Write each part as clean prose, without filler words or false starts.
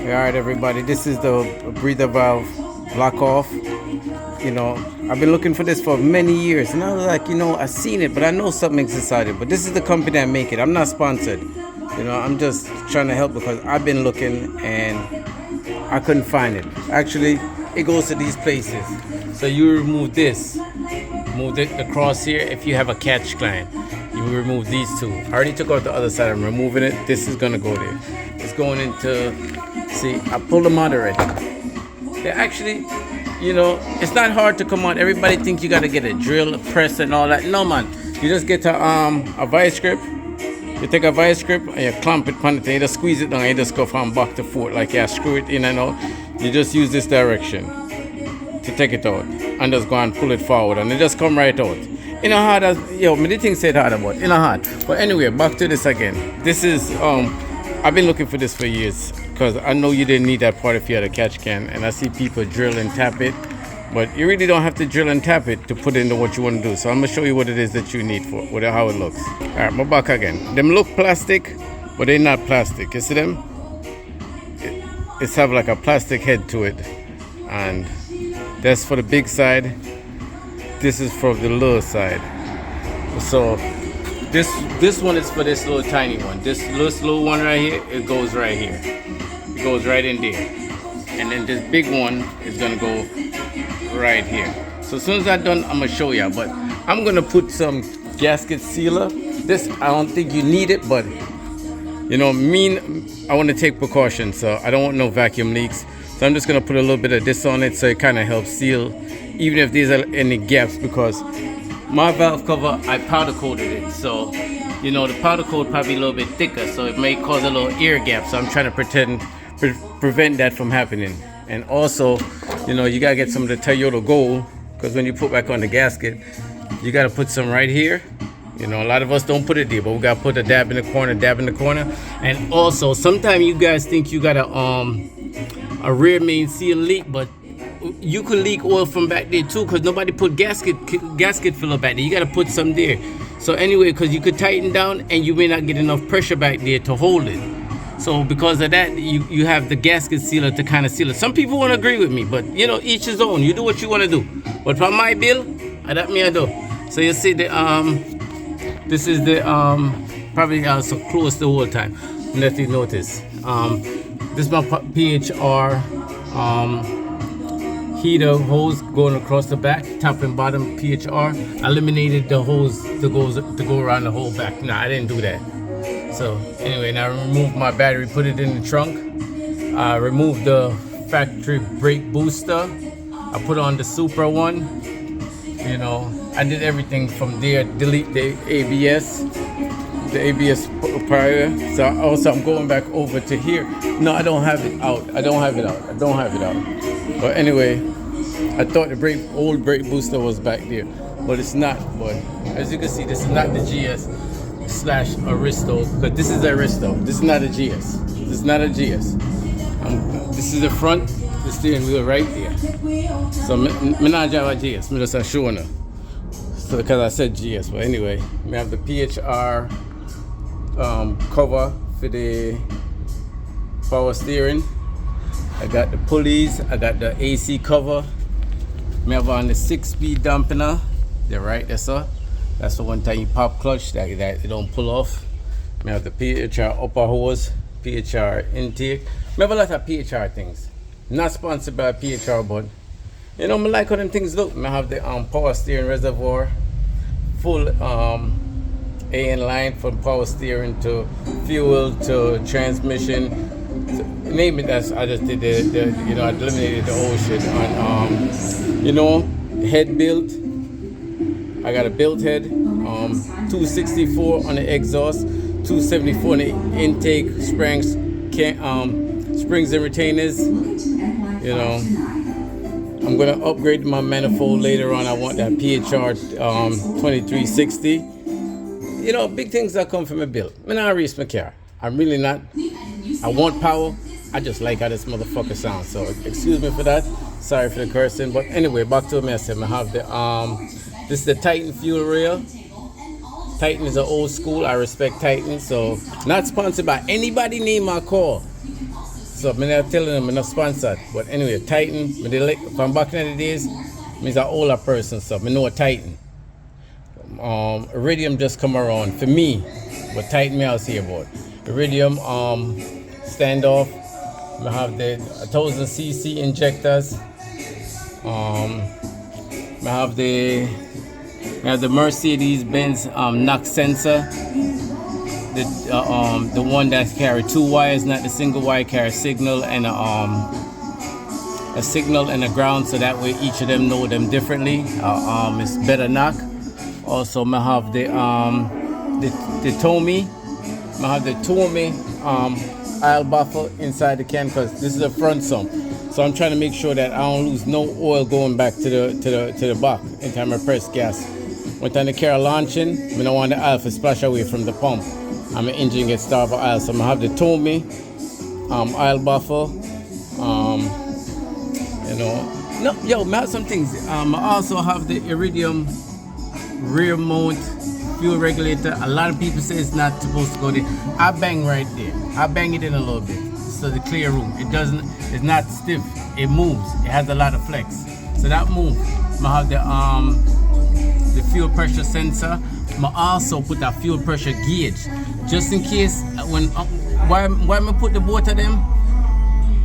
Alright everybody, this is the breather valve lock off. I've been looking for this for many years and I was like, I've seen it, but I know something exists inside it. But this is the company that make it. I'm not sponsored. I'm just trying to help because I've been looking and I couldn't find it. Actually, it goes to these places. So you remove this, move the cross here. If you have a catch client, you remove these two. I already took out the other side. I'm removing it. This is gonna go there. It's going into, see, I pulled them out already. They're actually, it's not hard to come out. Everybody think you gotta get a drill, a press and all that. No man, you just get a vice grip. You take a vice grip and you clamp it on it and you just squeeze it down and you just go from back to forth. Like you screw it in and out. You just use this direction to take it out and just go and pull it forward and it just come right out. Hard as, the thing said hard about, hard. But anyway, back to this again. This is, I've been looking for this for years because I know you didn't need that part if you had a catch can, and I see people drill and tap it, but you really don't have to drill and tap it to put into what you want to do. So I'm gonna show you what it is that you need for how it looks. All right, my back again. Them look plastic, but they're not plastic. You see them? It's have like a plastic head to it, and that's for the big side. This is for the little side. So this one is for this little tiny one. This little one right here, it goes right here. It goes right in there. And then this big one is gonna go right here. So as soon as I'm done, I'm gonna show you. But I'm gonna put some gasket sealer. This, I don't think you need it, but I want to take precautions. So I don't want no vacuum leaks. So I'm just gonna put a little bit of this on it so it kind of helps seal, even if there's any gaps, because my valve cover, I powder coated it, so the powder coat probably a little bit thicker, so it may cause a little air gap. So I'm trying to prevent that from happening. And also, you gotta get some of the Toyota Gold, because when you put back on the gasket, you gotta put some right here. A lot of us don't put it there, but we gotta put a dab in the corner. And also, sometimes you guys think you got a rear main seal leak, but you could leak oil from back there too, because nobody put gasket filler back there. You got to put some there. So anyway, because you could tighten down and you may not get enough pressure back there to hold it. So because of that, you have the gasket sealer to kind of seal it. Some people won't agree with me, but each his own. You do what you want to do. But for my bill, that me I do. So you see the this is the probably so close the whole time. Let you notice. This is my PHR heater hose going across the back, top and bottom PHR. I eliminated the hose to go around the whole back. No, I didn't do that. So anyway, now I removed my battery, put it in the trunk. I removed the factory brake booster. I put on the Super one. I did everything from there. Delete the ABS prior. So also I'm going back over to here. No, I don't have it out. But anyway, I thought the old brake booster was back there, but it's not. But as you can see, this is not the GS/Aristo, but this is the Aristo. This is not a GS. This is not a GS. This is the front, the steering wheel right there. So I'm not a GS. I'm just showing her. So because I said GS, but anyway, we have the PHR cover for the power steering. I got the pulleys, I got the AC cover. I have on the 6-speed dampener. They're right there, sir. That's the one time you pop clutch that it don't pull off. I have the PHR upper hose, PHR intake. I have a lot of PHR things. Not sponsored by PHR, but I like how them things look. I have the power steering reservoir, full AN line from power steering to fuel to transmission. Name it. I just did I eliminated the whole shit on head built. I got a built head, 264 on the exhaust, 274 on the intake springs and retainers. I'm gonna upgrade my manifold later on. I want that PHR 2360. Big things that come from a build. I'm not a race my car. I'm really not. I want power. I just like how this motherfucker sounds. So excuse me for that. Sorry for the cursing. But anyway, back to the message. I have the this is the Titan fuel rail. Titan is an old school. I respect Titan. So not sponsored by anybody name I call. So I'm not telling them I'm not sponsored. But anyway, Titan, from back in the days, means an older person, so I know a Titan. Iridium just come around for me, but Titan me I'll see about. Iridium standoff. I have the 1000cc injectors. I have the Mercedes-Benz knock sensor. The one that carry 2 wires, not the single wire, carry signal and a signal and a ground, so that way each of them know them differently. It's better knock. Also, I have the Tommy. I have the Tommy oil buffer inside the can, because this is a front sump. So I'm trying to make sure that I don't lose no oil going back to the back in time I press gas. When time the car launching, I don't want the oil to splash away from the pump. And my engine gets starved of oil. So I'm gonna have the Tommy oil buffer. I have some things. I also have the Iridium rear mount fuel regulator. A lot of people say it's not supposed to go there. I bang right there. I bang it in a little bit, so the clear room. It's not stiff. It moves. It has a lot of flex. So that moves. I have the fuel pressure sensor. I also put a fuel pressure gauge, just in case why I put the both of them,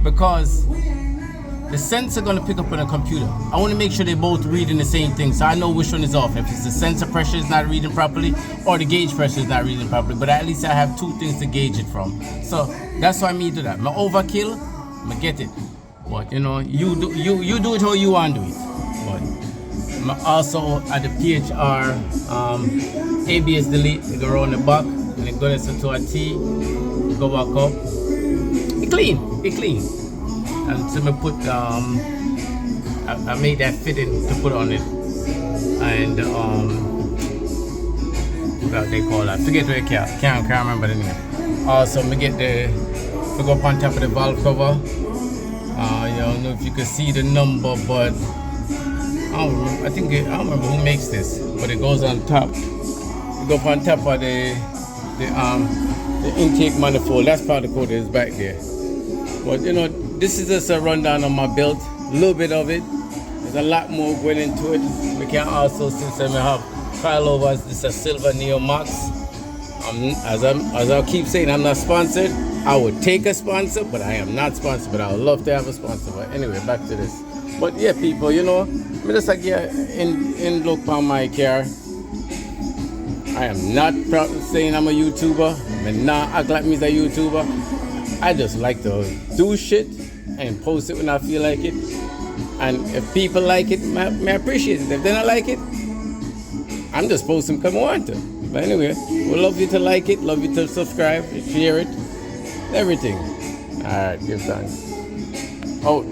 because the sensor gonna pick up on a computer. I want to make sure they both reading the same thing, so I know which one is off. If it's the sensor pressure is not reading properly, or the gauge pressure is not reading properly. But at least I have 2 things to gauge it from. So that's why me do that. My overkill, I get it. But you do it how you want to do it. But also at the PHR ABS delete, you go around the back and it goes to a T, go back up. It clean. And so I put I made that fitting to put on it, and what they call that? Forget what it can't remember the name. Also, I get to go up on top of the valve cover. I don't know if you can see the number, but I don't remember who makes this, but it goes on top. You go up on top of the intake manifold. That's part of the code that is back there. But this is just a rundown on my build, a little bit of it. There's a lot more going into it. We can also, since I have coilovers, this is a Silver Neo Max. As I keep saying, I'm not sponsored. I would take a sponsor, but I am not sponsored. But I would love to have a sponsor. But anyway, back to this. But yeah, people, I just like in look on my car. I am not proud of saying I'm a YouTuber. I'm not act like me's a YouTuber. I just like to do shit and post it when I feel like it. And if people like it, may appreciate it. If they don't like it, I'm just posting because I want to. But anyway, we'd love you to like it, love you to subscribe, share it, everything. Alright, give thanks. Out.